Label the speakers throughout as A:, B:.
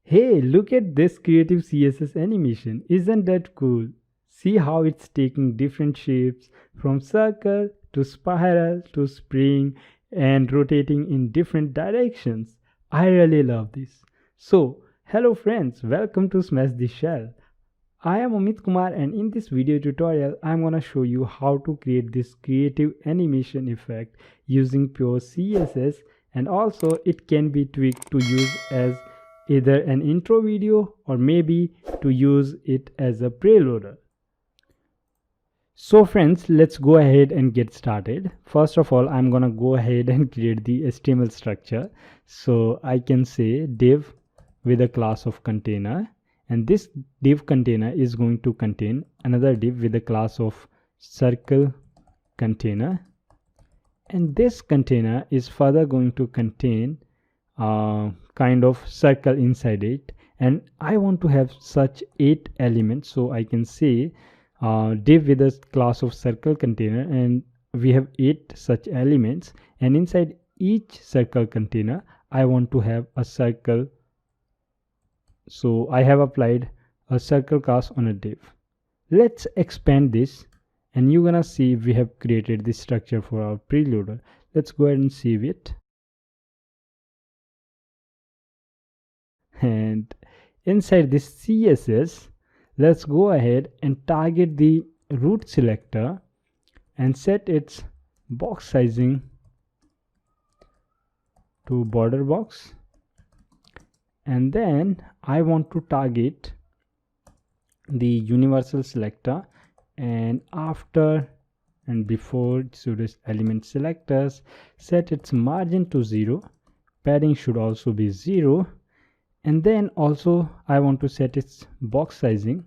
A: Hey, look at this creative CSS animation. Isn't that cool? See how it's taking different shapes from circle to spiral to spring and rotating in different directions. I really love this. So, hello friends, welcome to Smash the Shell. I am Amit Kumar, and in this video tutorial I am gonna show you how to create this creative animation effect using pure CSS, and also it can be tweaked to use as either an intro video or maybe to use it as a preloader. So friends, let's go ahead and get started. First of all, I'm gonna go ahead and create the HTML structure. So I can say div with a class of container, and this div container is going to contain another div with a class of circle container, and this container is further going to contain kind of circle inside it, and I want to have such 8 elements. So I can say div with a class of circle container, and we have 8 such elements, and inside each circle container I want to have a circle. So I have applied a circle class on a div. Let's expand this, and you're gonna see we have created this structure for our preloader. Let's go ahead and save it. And inside this CSS, let's go ahead and target the root selector and set its box sizing to border box, and then I want to target the universal selector, and after and before this element selectors, set its margin to 0, padding should also be 0, and then also I want to set its box sizing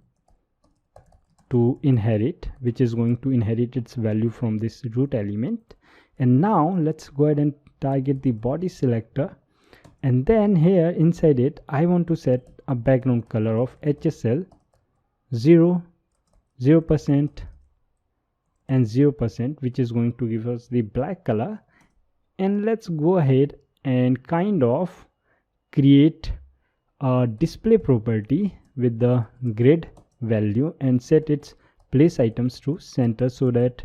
A: to inherit, which is going to inherit its value from this root element. And now let's go ahead and target the body selector, and then here inside it I want to set a background color of HSL 0, 0% and 0%, which is going to give us the black color. And let's go ahead and kind of create a display property with the grid value and set its place items to center, so that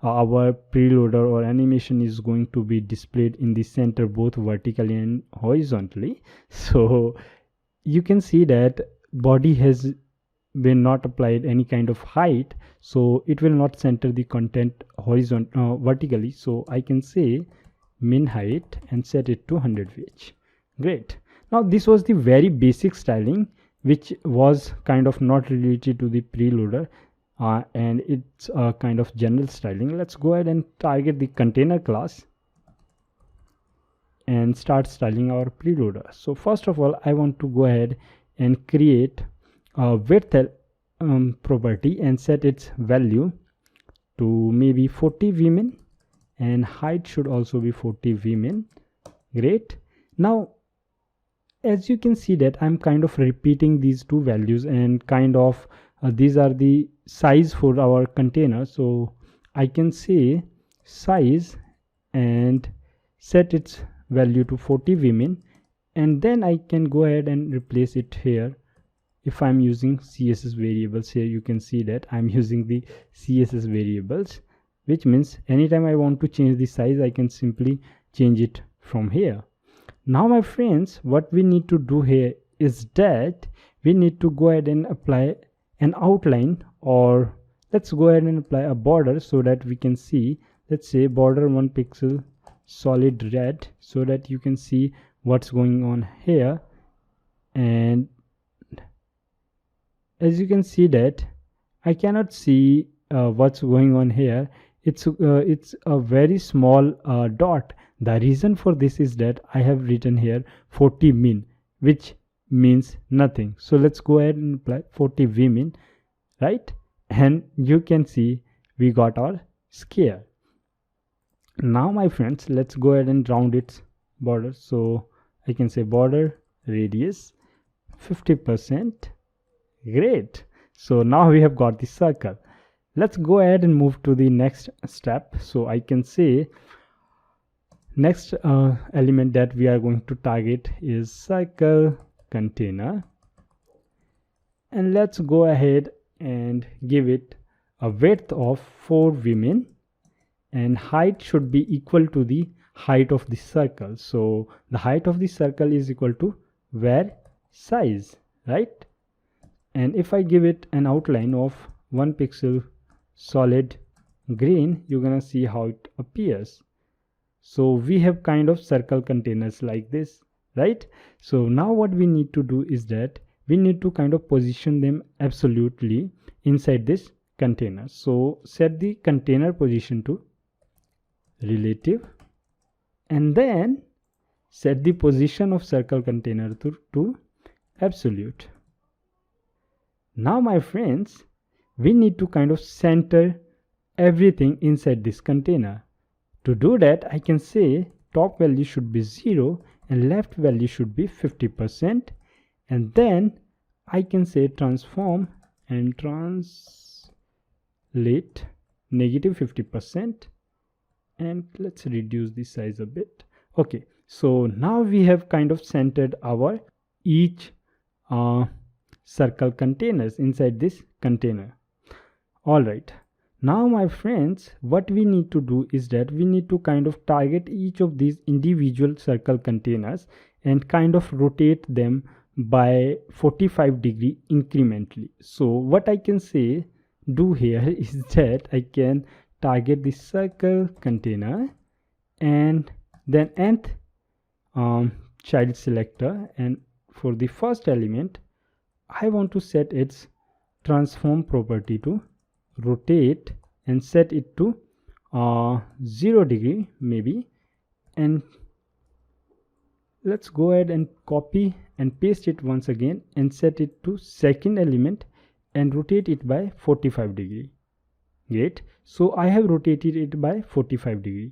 A: our preloader or animation is going to be displayed in the center both vertically and horizontally. So you can see that body has been not applied any kind of height, so it will not center the content vertically. So I can say min height and set it to 100 VH. Great. Now this was the very basic styling, which was kind of not related to the preloader, and it's a kind of general styling. Let's go ahead and target the container class and start styling our preloader. So first of all, I want to go ahead and create a width property and set its value to maybe 40 vmin, and height should also be 40 vmin. Great. Now as you can see that I'm kind of repeating these two values, and kind of these are the size for our container. So I can say size and set its value to 40 vmin, and then I can go ahead and replace it here. If I'm using CSS variables, here you can see that I'm using the CSS variables, which means anytime I want to change the size, I can simply change it from here. Now my friends, what we need to do here is that we need to go ahead and apply an outline, or let's go ahead and apply a border, so that we can see, let's say border 1 pixel solid red, so that you can see what's going on here. And as you can see that I cannot see what's going on here. It's a very small dot. The reason for this is that I have written here 40 min, which means nothing. So let's go ahead and apply 40 vmin, right? And you can see we got our square. Now my friends, let's go ahead and round its border. So I can say border radius 50%. Great. So now we have got the circle. Let's go ahead and move to the next step. So I can say next element that we are going to target is circle container, and let's go ahead and give it a width of 4 women, and height should be equal to the height of the circle. So the height of the circle is equal to var size, right? And if I give it an outline of 1 pixel solid green, you're gonna see how it appears. So we have kind of circle containers like this, right? So now what we need to do is that we need to kind of position them absolutely inside this container. So set the container position to relative, and then set the position of circle container to absolute. Now my friends, we need to kind of center everything inside this container. To do that, I can say top value should be 0 and left value should be 50%, and then I can say transform and translate negative 50%, and let's reduce the size a bit. Okay, so now we have kind of centered our each circle containers inside this container. All right, now my friends, what we need to do is that we need to kind of target each of these individual circle containers and kind of rotate them by 45-degree incrementally. So what I can say do here is that I can target the circle container and then nth child selector, and for the first element I want to set its transform property to rotate and set it to 0 degree maybe, and let's go ahead and copy and paste it once again and set it to second element and rotate it by 45 degree. Great, so I have rotated it by 45 degree,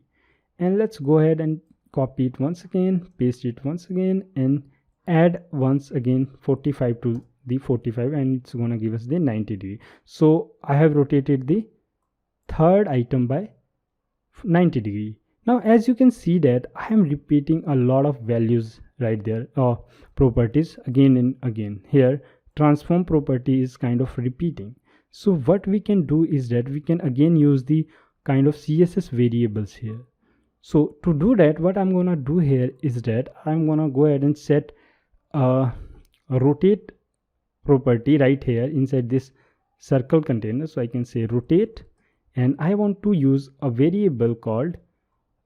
A: and let's go ahead and copy it once again, paste it once again, and add once again 45 to the 45, and it's gonna give us the 90 degree. So I have rotated the third item by 90 degree. Now as you can see that I am repeating a lot of values right there, or properties again and again. Here transform property is kind of repeating. So what we can do is that we can again use the kind of CSS variables here. So to do that, what I'm gonna do here is that I'm gonna go ahead and set a rotate property right here inside this circle container. So I can say rotate, and I want to use a variable called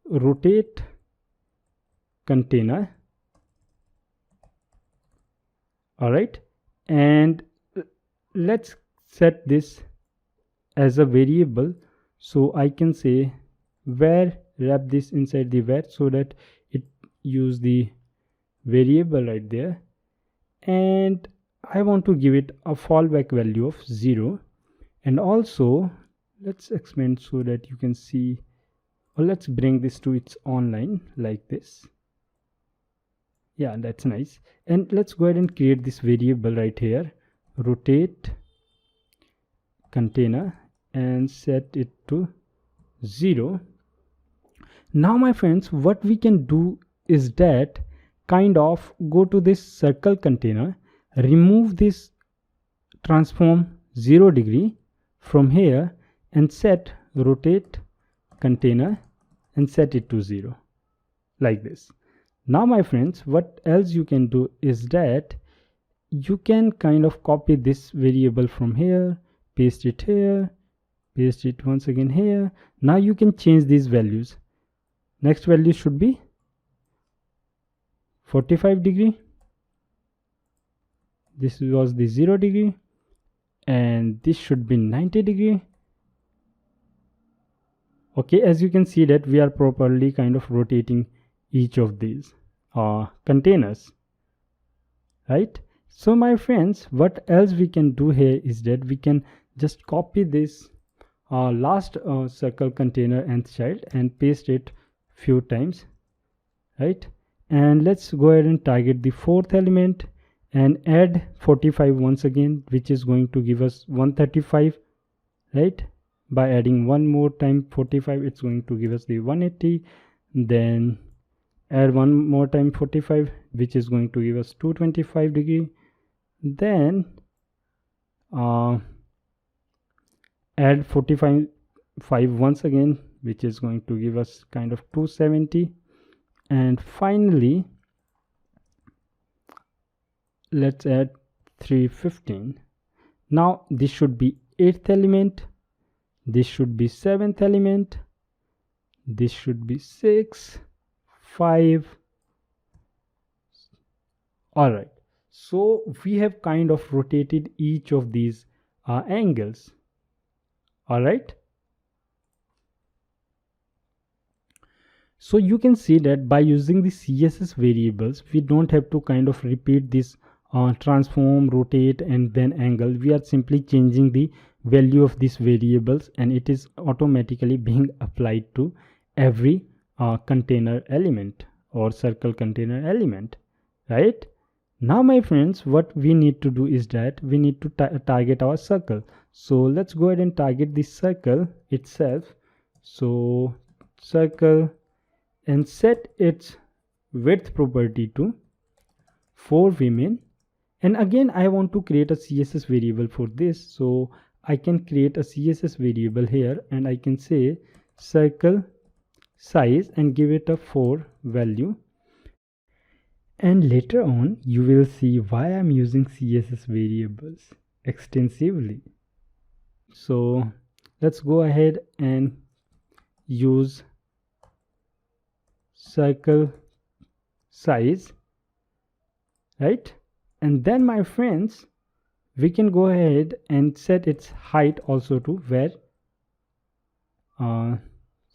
A: rotate container. All right, and let's set this as a variable. So I can say var, wrap this inside the var so that it use the variable right there, and I want to give it a fallback value of 0, and also let's expand so that you can see, or let's bring this to its online like this. Yeah, that's nice. And let's go ahead and create this variable right here, rotate container, and set it to 0. Now my friends, what we can do is that kind of go to this circle container, remove this transform 0 degree from here, and set rotate container and set it to 0 like this. Now my friends, what else you can do is that you can kind of copy this variable from here, paste it here, paste it once again here. Now you can change these values. Next value should be 45 degree. This was the 0 degree, and this should be 90 degree. Okay, as you can see that we are properly kind of rotating each of these containers, right? So my friends, what else we can do here is that we can just copy this last circle container nth child and paste it few times, right? And let's go ahead and target the fourth element and add 45 once again, which is going to give us 135, right? By adding one more time 45, it's going to give us the 180. Then add one more time 45, which is going to give us 225 degree. Then add 45 once again, which is going to give us kind of 270. And finally let's add 315. Now this should be 8th element, this should be 7th element, this should be 6, 5. All right, so we have kind of rotated each of these angles. All right, so you can see that by using the CSS variables, we don't have to kind of repeat this transform, rotate, and then angle. We are simply changing the value of these variables, and it is automatically being applied to every container element or circle container element, right? Now my friends, what we need to do is that we need to target our circle. So let's go ahead and target this circle itself. So circle, and set its width property to 4 women. And again, I want to create a CSS variable for this, so I can create a CSS variable here, and I can say circle size and give it a 4 value. And later on you will see why I'm using CSS variables extensively. So let's go ahead and use circle size, right? And then my friends, we can go ahead and set its height also to where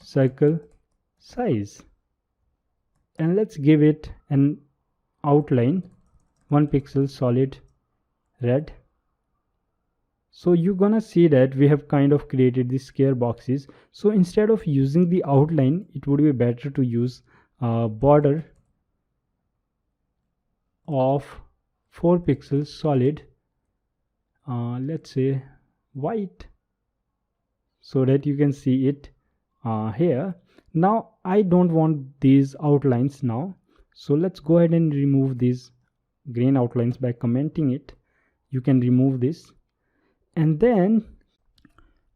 A: circle size, and let's give it an outline 1 pixel solid red. So you're gonna see that we have kind of created these square boxes. So instead of using the outline, it would be better to use a border of 4 pixels solid, let's say white, so that you can see it here. Now I don't want these outlines now, so let's go ahead and remove these green outlines by commenting it. You can remove this, and then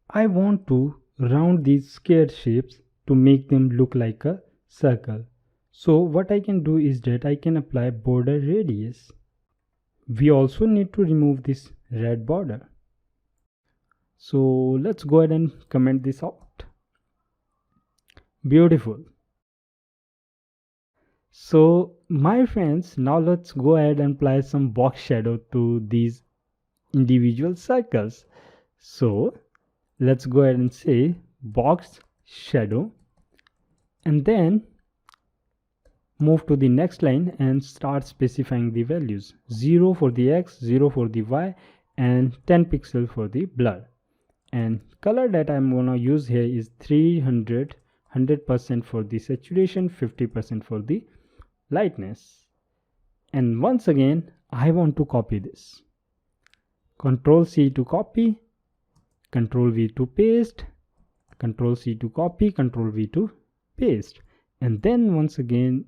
A: I want to round these square shapes to make them look like a circle. So what I can do is that I can apply border radius. We also need to remove this red border. So let's go ahead and comment this out. Beautiful. So my friends, now let's go ahead and apply some box shadow to these individual circles. So let's go ahead and say box shadow, and then move to the next line and start specifying the values: 0 for the X, 0 for the Y, and 10 pixel for the blur. And color that I'm gonna use here is 300, 100% for the saturation, 50% for the lightness. And once again, I want to copy this. Control C to copy, Control V to paste, Control C to copy, Control V to paste, and then once again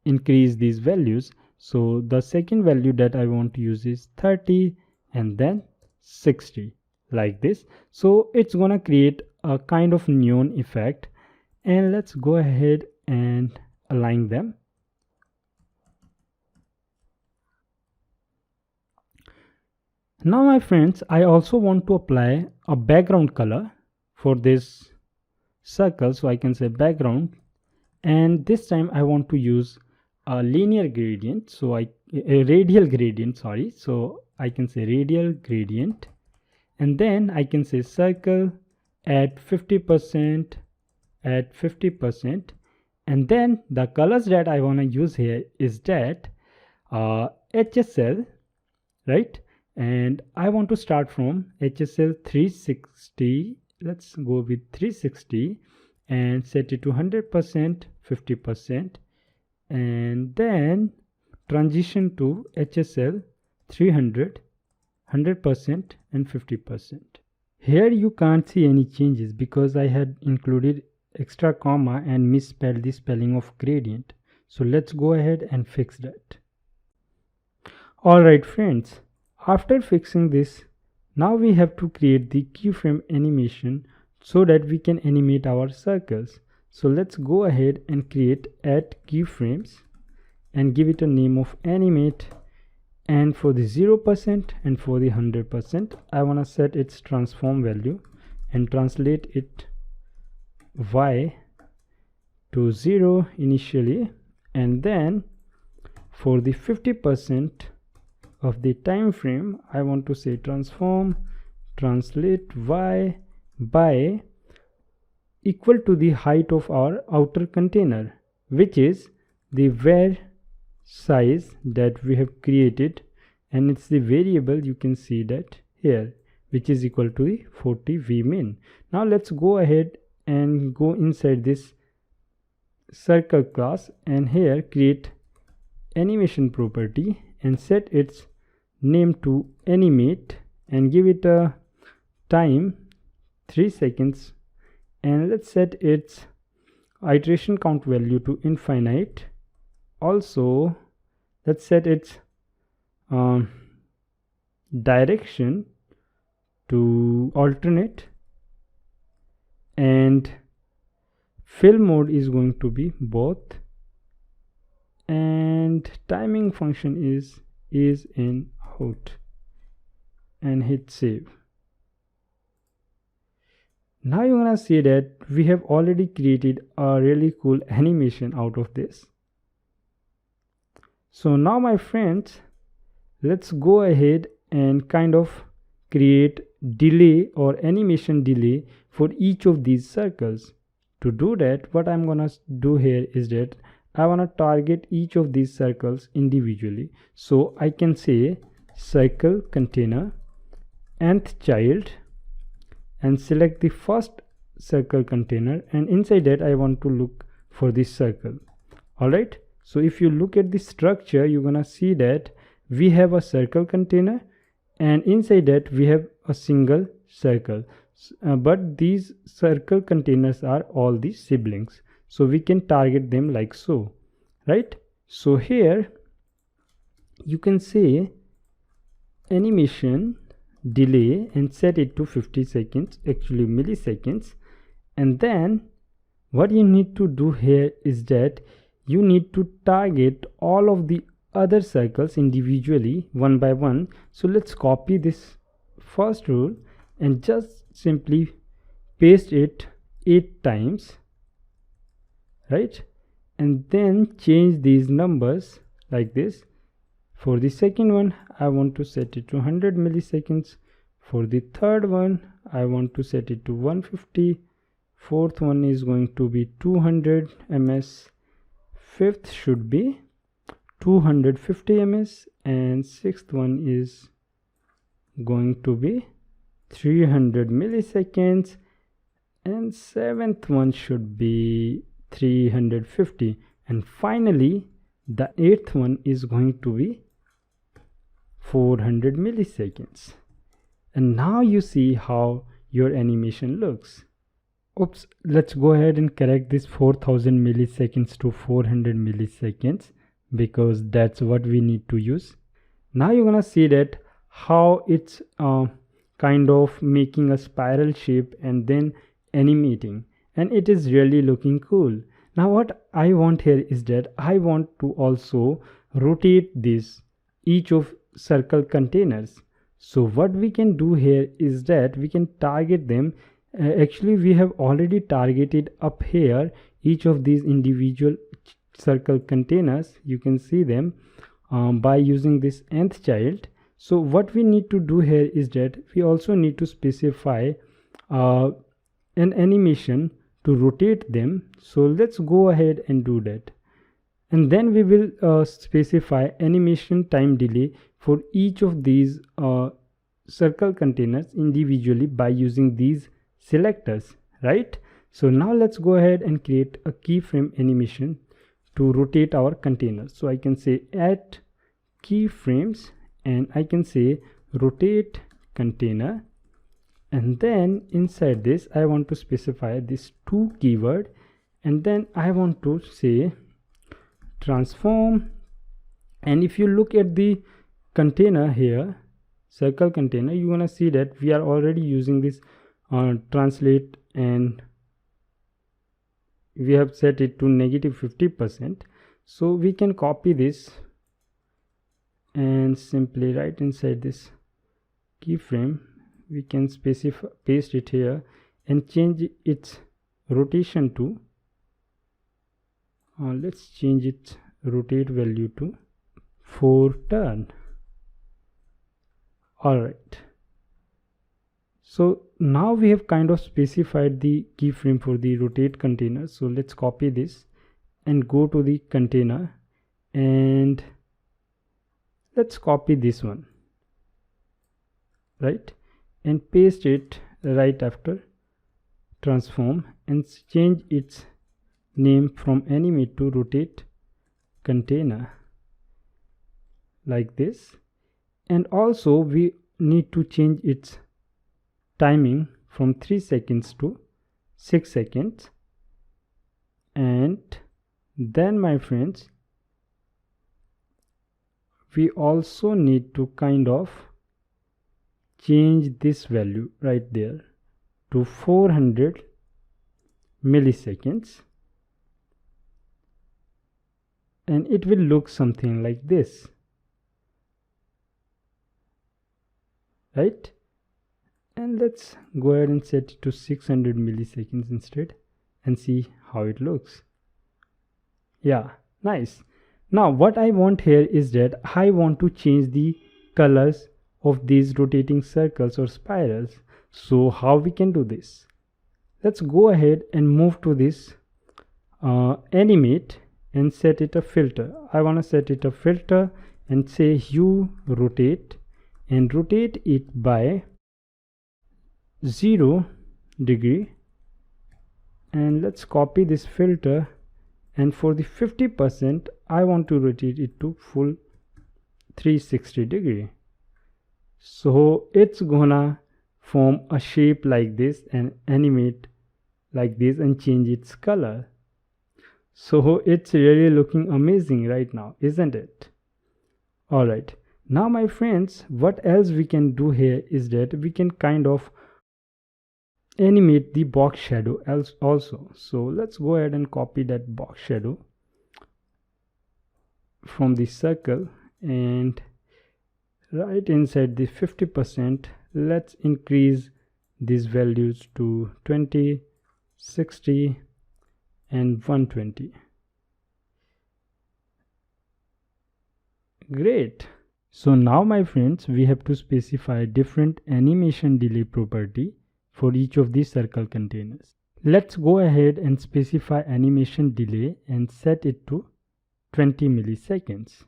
A: increase these values. So the second value that I want to use is 30, and then 60, like this. So it's gonna create a kind of neon effect, and let's go ahead and align them. Now my friends, I also want to apply a background color for this circle, so I can say background, and this time I want to use a linear gradient, so a radial gradient, sorry, so I can say radial gradient, and then I can say circle at 50%, at 50%, and then the colors that I want to use here is that HSL, right? And I want to start from HSL 360. Let's go with 360 and set it to 100%, 50%, and then transition to HSL 300, 100%, and 50%. Here you can't see any changes because I had included extra comma and misspelled the spelling of gradient. So let's go ahead and fix that. Alright friends, after fixing this, now we have to create the keyframe animation so that we can animate our circles. So let's go ahead and create add keyframes and give it a name of animate, and for the 0% and for the 100% I want to set its transform value and translate it y to 0 initially, and then for the 50% of the time frame I want to say transform translate y by equal to the height of our outer container, which is the var size that we have created, and it's the variable, you can see that here, which is equal to the 40 vmin. Now let's go ahead and go inside this circle class and here create animation property and set its name to animate and give it a time 3 seconds, and let's set its iteration count value to infinite. Also let's set its direction to alternate, and fill mode is going to be both, and timing function is in out, and hit save. Now you're gonna see that we have already created a really cool animation out of this. So now my friends, let's go ahead and kind of create delay or animation delay for each of these circles. To do that, what I'm gonna do here is that I want to target each of these circles individually. So I can say circle container nth child and select the first circle container, and inside that I want to look for this circle. Alright, so if you look at the structure, you're gonna see that we have a circle container and inside that we have a single circle, but these circle containers are all the siblings, so we can target them like so, right? So here you can say animation delay and set it to 50 seconds, actually milliseconds, and then what you need to do here is that you need to target all of the other circles individually one by one. So let's copy this first rule and just simply paste it 8 times, right? And then change these numbers like this. For the second one I want to set it to 100 milliseconds, for the third one I want to set it to 150, fourth one is going to be 200 ms, fifth should be 250 ms, and sixth one is going to be 300 milliseconds, and seventh one should be 350, and finally the eighth one is going to be 400 milliseconds. And now you see how your animation looks. Oops, let's go ahead and correct this 4000 milliseconds to 400 milliseconds because that's what we need to use. Now you're gonna see that how it's kind of making a spiral shape and then animating, and it is really looking cool. Now what I want here is that I want to also rotate this each of circle containers. So what we can do here is that we can target them. Actually we have already targeted up here each of these individual circle containers, you can see them by using this nth child. So what we need to do here is that we also need to specify an animation to rotate them. So let's go ahead and do that, and then we will specify animation time delay for each of these circle containers individually by using these selectors, right? So now let's go ahead and create a keyframe animation to rotate our containers. So I can say add keyframes and I can say rotate container, and then inside this I want to specify this to keyword, and then I want to say transform, and if you look at the container here, circle container, you're gonna see that we are already using this translate, and we have set it to -50%. So we can copy this and simply write inside this keyframe. We can specify, paste it here and change its rotation to let's change its rotate value to 4 turn. Alright, so now we have kind of specified the keyframe for the rotate container. So let's copy this and go to the container, and let's copy this one, right, and paste it right after transform, and change its name from animate to rotate container, like this. And also we need to change its timing from 3 seconds to 6 seconds. And then, my friends, we also need to kind of change this value right there to 400 milliseconds, and it will look something like this, right? And let's go ahead and set it to 600 milliseconds instead and see how it looks. Yeah, nice. Now what I want here is that I want to change the colors of these rotating circles or spirals. So how we can do this? Let's go ahead and move to this animate and set it a filter. I want to set it a filter and say hue rotate, and rotate it by 0 degree, and let's copy this filter, and for the 50% I want to rotate it to full 360 degree. So it's gonna form a shape like this and animate like this and change its color. So it's really looking amazing right now, isn't it? Alright, now my friends, what else we can do here is that we can kind of animate the box shadow also. So let's go ahead and copy that box shadow from the circle, and right inside the 50%, let's increase these values to 20, 60 and 120. Great. So now my friends, we have to specify different animation delay property for each of these circle containers. Let's go ahead and specify animation delay and set it to 20 milliseconds.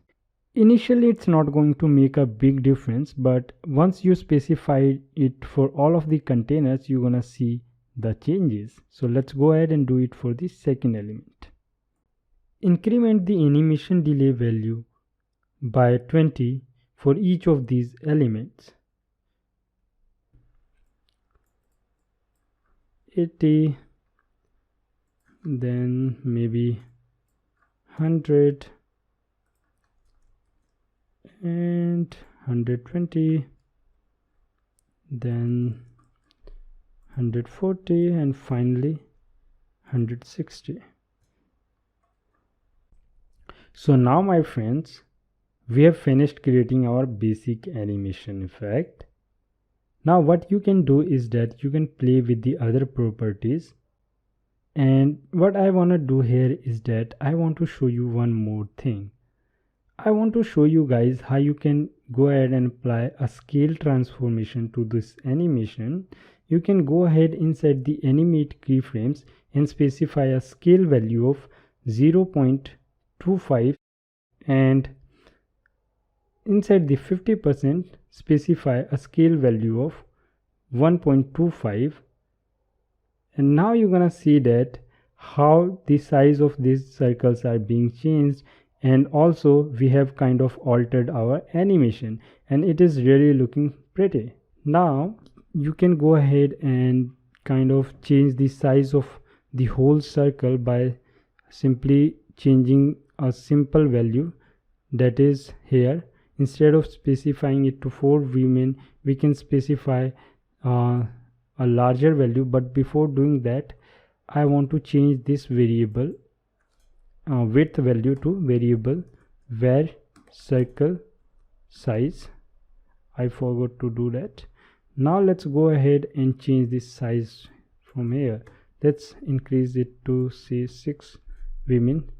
A: Initially it's not going to make a big difference, but once you specify it for all of the containers, you're gonna see the changes. So let's go ahead and do it for the second element. Increment the animation delay value by 20 for each of these elements. 80, then maybe 100 and 120, then 140 and finally 160. So now my friends, we have finished creating our basic animation effect. Now what you can do is that you can play with the other properties, and what I want to do here is that I want to show you one more thing. I want to show you guys how you can go ahead and apply a scale transformation to this animation. You can go ahead inside the animate keyframes and specify a scale value of 0.25, and inside the 50% specify a scale value of 1.25, and now you're gonna see that how the size of these circles are being changed, and also we have kind of altered our animation and it is really looking pretty. Now you can go ahead and kind of change the size of the whole circle by simply changing a simple value that is here. Instead of specifying it to 4 women, we can specify a larger value. But before doing that, I want to change this variable width value to variable var circle size. I forgot to do that. Now let's go ahead and change this size from here. Let's increase it to say 6 women.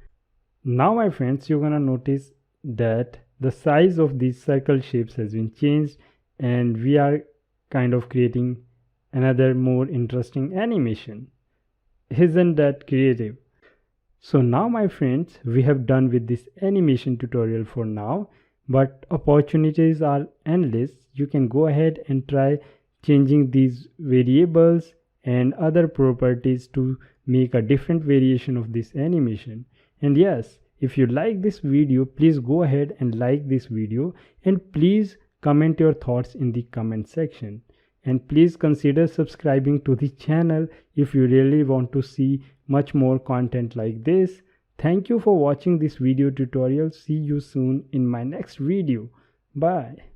A: Now my friends, you're gonna notice that the size of these circle shapes has been changed, and we are kind of creating another more interesting animation. Isn't that creative? So now my friends, we have done with this animation tutorial for now, but opportunities are endless. You can go ahead and try changing these variables and other properties to make a different variation of this animation. And yes, if you like this video, please go ahead and like this video, and please comment your thoughts in the comment section. And please consider subscribing to the channel if you really want to see much more content like this. Thank you for watching this video tutorial. See you soon in my next video. Bye.